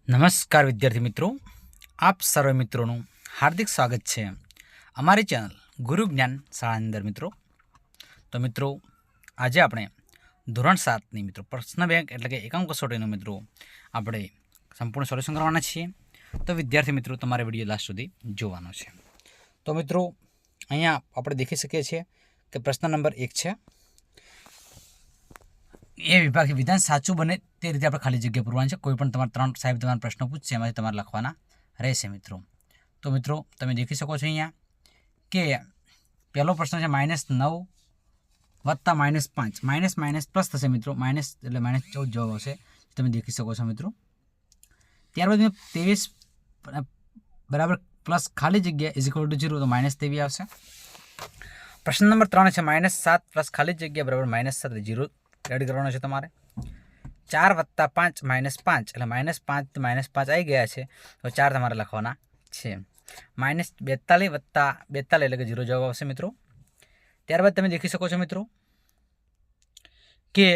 નમસ્કાર વિદ્યાર્થી મિત્રો, આપ સર્વે મિત્રોનું હાર્દિક સ્વાગત છે અમારી ચેનલ ગુરુ જ્ઞાન શાળાની અંદર. મિત્રો તો મિત્રો આજે આપણે ધોરણ 7ની મિત્રો પ્રશ્ન બેંક એટલે કે એકાંક કસોટીનું મિત્રો આપણે સંપૂર્ણ સોલ્યુશન કરવાના છીએ. તો વિદ્યાર્થી મિત્રો તમારે વિડીયો લાસ્ટ સુધી જોવાનો છે. તો મિત્રો અહીંયા આપણે દેખી શકીએ છીએ કે પ્રશ્ન નંબર 1 છે, એ વિભાગ વિધાન સાચું બને તે રીતે આપણે ખાલી જગ્યા પૂરવાની છે. કોઈ પણ તમારે 3 સાહેબ તમારા પ્રશ્નો પૂછશે એમાંથી તમારે લખવાના રહેશે મિત્રો. તો મિત્રો તમે દેખી શકો છો અહીંયા કે પહેલો પ્રશ્ન છે -9 વત્તા -5 માઇનસ પ્લસ થશે મિત્રો. માઇનસ એટલે -14 જવાબ આવશે, તમે દેખી શકો છો મિત્રો. ત્યારબાદ 23 બરાબર પ્લસ ખાલી જગ્યા ઇઝ ઇક્વલ ટુ 0, તો -23 આવશે. પ્રશ્ન નંબર 3 છે -7 પ્લસ ખાલી જગ્યા બરાબર -7, 0 એડ કરવાનો છે તમારે. 4 વત્તા 5 -5 એટલે -5 આવી ગયા છે, તો 4 તમારે લખવાના છે. -42 વત્તા 42 એટલે કે 0 જવાબ આવશે મિત્રો. ત્યારબાદ તમે દેખી શકો છો મિત્રો કે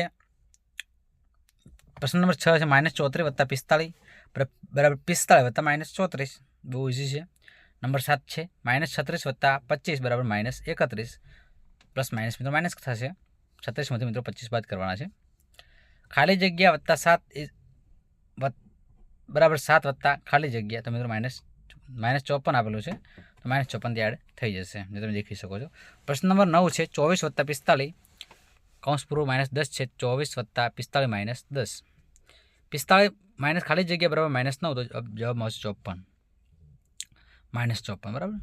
પ્રશ્ન નંબર 6 છે -34 વત્તા 45 બરાબર 45 વત્તા -34, બહુ ઇઝી છે. નંબર 7 છે -36 વત્તા 25 બરાબર -31, પ્લસ માઇનસ મિત્રો માઇનસ થશે. 36માંથી મિત્રો 25 બાદ કરવાના છે. ખાલી જગ્યા વત્તા 7 બરાબર 7 વત્તા ખાલી જગ્યા, તો મિત્રો -54 આપેલું છે, તો -54 થી એડ થઈ જશે, જે તમે દેખી શકો છો. પ્રશ્ન નંબર 9 છે 24 વત્તા 45 કૌંસ પૂરો -10 છે. 24 વત્તા 45 -10, 45 માઇનસ ખાલી જગ્યા બરાબર -9, તો જવાબ આવશે 54, -54 બરાબર.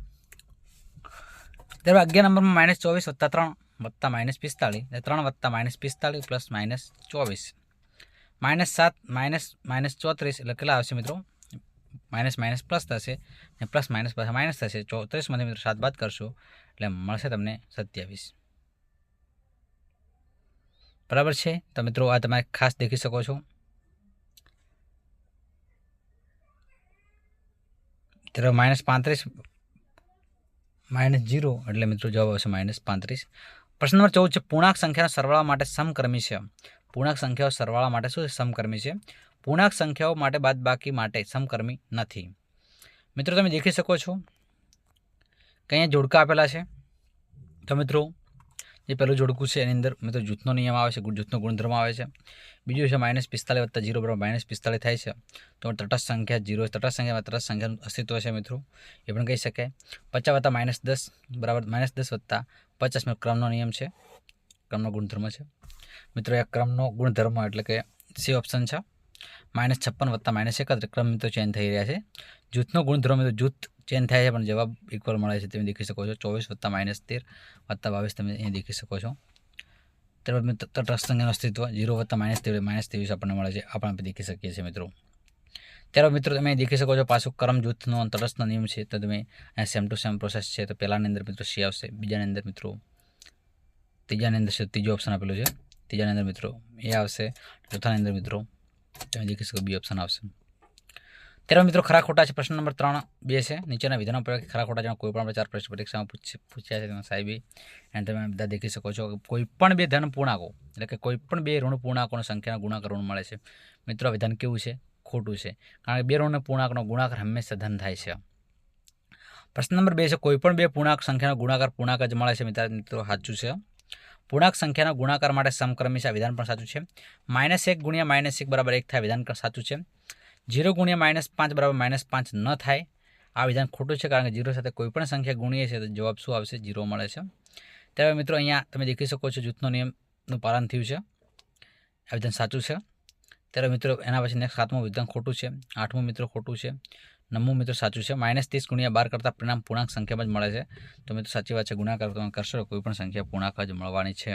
ત્યારબાદ 11 નંબરમાં -24 વત્તા 3 વત્તા -45, 3 વત્તા -45 પ્લસ -24, -7 -34 એટલે કેટલા આવશે મિત્રો? માઇનસ પ્લસ થશે ને પ્લસ માઇનસ માઇનસ થશે. 34માંથી મિત્રો 7 બાદ કરશો એટલે મળશે તમને 27, બરાબર છે. તો મિત્રો આ તમે ખાસ દેખી શકો છો. ત્યારે -35 -0 એટલે મિત્રો જવાબ આવશે -35. પ્રશ્ન નંબર 14 છે પૂર્ણાંક સંખ્યાના સરવાળા માટે સમકર્મી છે. પૂર્ણાંક સંખ્યાઓ સરવાળા માટે શું સમકર્મી છે? પૂર્ણાંક સંખ્યાઓ માટે બાદબાકી માટે સમકર્મી નથી. મિત્રો તમે દેખી શકો છો કે અહીંયા જોડકા આપેલા છે. તો મિત્રો જે પહેલું જોડકું છે એની અંદર મિત્રો જૂથનો નિયમ આવે છે, જૂથનો ગુણધર્મ આવે છે. બીજું છે -45 વત્તા 0 બરાબર -45 થાય છે, તો તટસ્થ સંખ્યા 0, તટસ્થ સંખ્યાનું અસ્તિત્વ છે મિત્રો, એ પણ કહી શકાય. 50 વત્તા -10 બરાબર -10 વત્તા 50 ક્રમનો નિયમ છે, ક્રમનો ગુણધર્મ છે મિત્રો. એ ક્રમનો ગુણધર્મ એટલે કે સી ઓપ્શન છે. -56 વત્તા -31 ક્રમ મિત્રો ચેન્જ થઈ રહ્યા છે. જૂથનો ગુણધર્મ મિત્રો જૂથ ચેન્જ થાય છે પણ જવાબ ઇક્વલ મળે છે, તમે દેખી શકો છો. 24 વત્તા -13 વત્તા 22 તમે અહીં દેખી શકો છો. ત્યારબાદ મિત્રો તટસ્થ સંખ્યાનું અસ્તિત્વ 0 વત્તા -23 આપણને મળે છે, આપણે દેખી શકીએ છીએ મિત્રો. ત્યારબાદ મિત્રો તમે દેખી શકો છો પાછું ક્રમ જૂથનો તટસ્થ નિયમ છે, તો તમે અહીંયા સેમ ટુ સેમ પ્રોસેસ છે. તો પહેલાની અંદર મિત્રો સી આવશે, બીજાની અંદર મિત્રો ત્રીજાની અંદર ત્રીજો ઓપ્શન આપેલું છે, ત્રીજાની અંદર મિત્રો એ આવશે, ચોથાની અંદર મિત્રો તમે દેખી શકો બી ઓપ્શન આવશે. ત્યારબાદ મિત્રો ખરા ખોટા છે. પ્રશ્ન નંબર 3 2 છે. નીચેના વિધાનો પર ખરા ખોટા જેમાં કોઈ પણ 4 પ્રશ્ન પરીક્ષામાં પૂછ્યા છે તેમાં સાહેબે અને તમે બધા દેખી શકો છો. કોઈ પણ 2 ધન પૂર્ણાંકો એટલે કે કોઈ પણ 2 ઋણ પૂર્ણાંકોનો સંખ્યાનો ગુણાકાર ઋણ મળે છે. મિત્રો વિધાન કેવું છે? ખોટું છે, કારણ કે 2 ઋણ પૂર્ણાંકનો ગુણાકાર હંમેશા ધન થાય છે. પ્રશ્ન નંબર 2 છે કોઈ પણ 2 પૂર્ણાંક સંખ્યાનો ગુણાકાર પૂર્ણાંક જ મળે છે. મિત્રો સાચું છે. પૂર્ણાંક સંખ્યાના ગુણાકાર માટે સમક્રમી છે, વિધાન પણ સાચું છે. -1 ગુણ્યા -1 બરાબર 1 થાય, વિધાન પણ સાચું છે. 0 ગુણ્યા -5 બરાબર -5 ન થાય, આ વિધાન ખોટું છે, કારણ કે 0 સાથે કોઈ પણ સંખ્યા ગુણીએ છે તો જવાબ શું આવશે? 0 મળે છે. ત્યારે મિત્રો અહીંયા તમે દેખી શકો છો જૂથનો નિયમનું પાલન થયું છે, આ વિધાન સાચું છે. ત્યારે મિત્રો એના પછી નેક્સ્ટ 7મું વિધાન ખોટું છે, 8મું મિત્રો ખોટું છે, 9મું મિત્રો સાચું છે. -30 ગુણ્યા 12 કરતાં પરિણામ પૂર્ણાંક સંખ્યામાં જ મળે છે, તો મિત્રો સાચી વાત છે. ગુણાકાર તમે કરશો કોઈ પણ સંખ્યા પૂર્ણાંક જ મળવાની છે.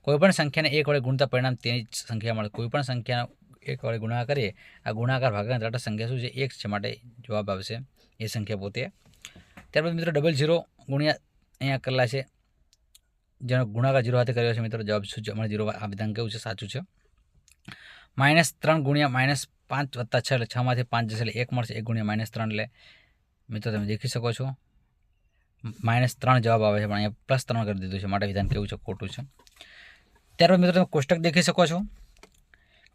કોઈ પણ સંખ્યાને 1 વડે ગુણતા પરિણામ તેની જ સંખ્યા મળે. કોઈ પણ સંખ્યાનો 1 વડે ગુણાકાર કરીએ, આ ગુણાકાર ભાગાકાર તટસ્થ સંખ્યા શું છે? 1 છે, માટે જવાબ આવશે એ સંખ્યા પોતે. ત્યારબાદ મિત્રો 00 ગુણ્યા અહીંયા કરેલા છે, જેનો ગુણાકાર 0 સાથે કર્યો છે મિત્રો, જવાબ શું છે? અમારે 0, આ વિધાન કેવું છે? સાચું છે. -3 ગુણ્યા -5 વત્તા 6 એટલે 6માંથી 5 જશે એટલે 1 મળશે. 1 ગુણ્યા -3 એટલે મિત્રો તમે દેખી શકો છો -3 જવાબ આવે છે, પણ અહીંયા +3 કરી દીધું છે, માટે વિધાન કેવું છે? ખોટું છે. ત્યારબાદ મિત્રો તમે કોષ્ટક દેખી શકો છો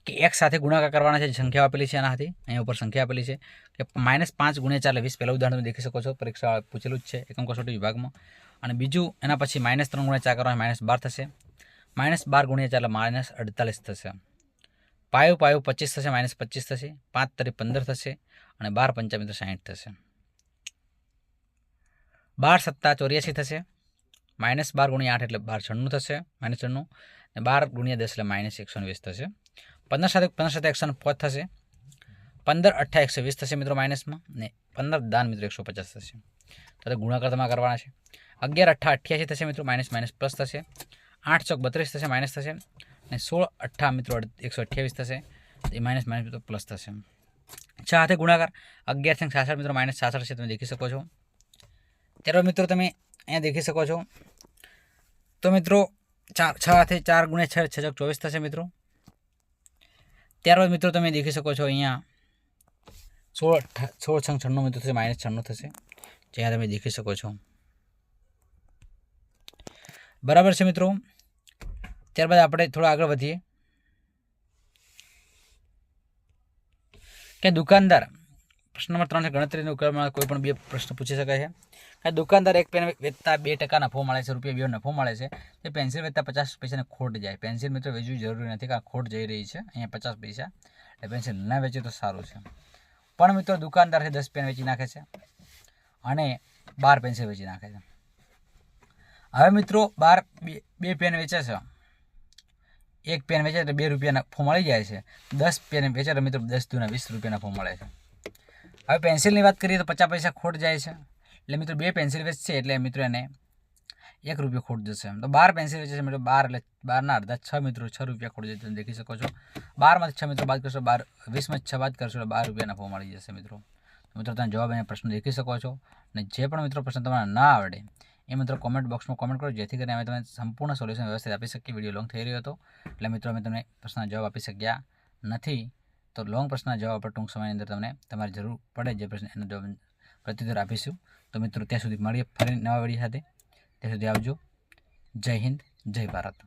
કે એક સાથે ગુણાકાર કરવાના છે, સંખ્યાઓ આપેલી છે એનાથી અહીંયા ઉપર સંખ્યા આપેલી છે કે -5 × 4 = 20. પહેલાં ઉદાહરણ તમે દેખી શકો છો, પરીક્ષા પૂછેલું જ છે એકમ કસોટી વિભાગમાં. અને બીજું એના પછી -3 × 4 કરવાના -12 થશે. -12 × 4 એટલે -48 થશે. 5 × 25 થશે, -25 થશે. 5 × 3 = 15 થશે અને 12 × 5 = 60 થશે. 12 × 7 = 84 થશે. -12 × 8 એટલે 12 થશે, -96. અને 12 × 10 એટલે -120 થશે. 15 સાથે 105 થશે. 15 × 8 = 120 થશે મિત્રો માઇનસમાં, ને 15 દાન મિત્રો 150 થશે. તો ગુણાકાર તમારે કરવાના છે. 11 × 8 = 88 થશે મિત્રો, માઇનસ પ્લસ થશે. 8 × 4 = 32 થશે, માઇનસ થશે. અને 16 × 8 મિત્રો 128 થશે, એ માઇનસ મિત્રો પ્લસ થશે. 6 સાથે ગુણાકાર 11 × 66 મિત્રો -66 છે, તમે દેખી શકો છો. ત્યારબાદ મિત્રો તમે અહીંયા દેખી શકો છો. તો મિત્રો 6 સાથે 4 × 6 = 24 થશે મિત્રો. ત્યારબાદ મિત્રો તમે દેખી શકો છો અહીંયા 16 × 96 મિત્રો થશે, -96 થશે, જ્યાં તમે દેખી શકો છો. બરાબર છે મિત્રો. ત્યારબાદ આપણે થોડા આગળ વધીએ કે દુકાનદાર, પ્રશ્ન નંબર 3 છે, ગણતરીના ઉકેલમાં કોઈ પણ 2 પ્રશ્ન પૂછી શકાય છે. કે દુકાનદાર એક પેન વેચતા 2% નફો મળે છે, ₹2 નફો મળે છે. તે પેન્સિલ વેચતા 50 પૈસાને ખોટ જાય. પેન્સિલ મિત્રો વેચવી જરૂરી નથી, કારણ ખોટ જઈ રહી છે અહીંયા 50 પૈસા, એટલે પેન્સિલ ના વેચે તો સારું છે. પણ મિત્રો દુકાનદાર છે 10 પેન વેચી નાખે છે અને 12 પેન્સિલ વેચી નાખે છે. હવે મિત્રો 2 પેન વેચે છે, એક પેન વેચે એટલે ₹2 નફો મળી જાય છે. 10 પેન વેચે એટલે મિત્રો 10 × 2 = 20 નફો મળે છે. હવે પેન્સિલની વાત કરીએ તો 50 પૈસા ખોટ જાય છે, એટલે મિત્રો 2 પેન્સિલ વેચશે એટલે મિત્રો એને ₹1 ખોટ જશે. તો 12 પેન્સિલ વેચે છે મિત્રો 12 એટલે 12 અડધા 6 મિત્રો ₹6 ખોટ જશે, તમે દેખી શકો છો. 12 માંથી 6 મિત્રો બાદ કરશો, 20 માંથી 6 બાદ કરશો એટલે ₹12 નફો મળી જશે મિત્રો. તો મિત્રો તમે જવાબ અહીંયા પ્રશ્ન દેખી શકો છો. અને જે પણ મિત્રો પ્રશ્ન તમારે ના આવડે એ મિત્રો કોમેન્ટ બોક્સમાં કોમેન્ટ કરો, જેથી કરીને અમે તમને સંપૂર્ણ સોલ્યુશન વ્યવસ્થિત આપી શકીએ. વિડીયો લોંગ થઈ રહ્યો હતો એટલે મિત્રો અમે તમને પ્રશ્નના જવાબ આપી શક્યા નથી. તો લોંગ પ્રશ્નના જવાબ આપણે ટૂંક સમયની અંદર તમને તમારી જરૂર પડે જે પ્રશ્ન એનો જવાબ પ્રત્યુત્તર આપીશું. તો મિત્રો ત્યાં સુધી મળીએ ફરી નવા વિડીયો સાથે. ત્યાં સુધી આવજો. જય હિન્દ, જય ભારત.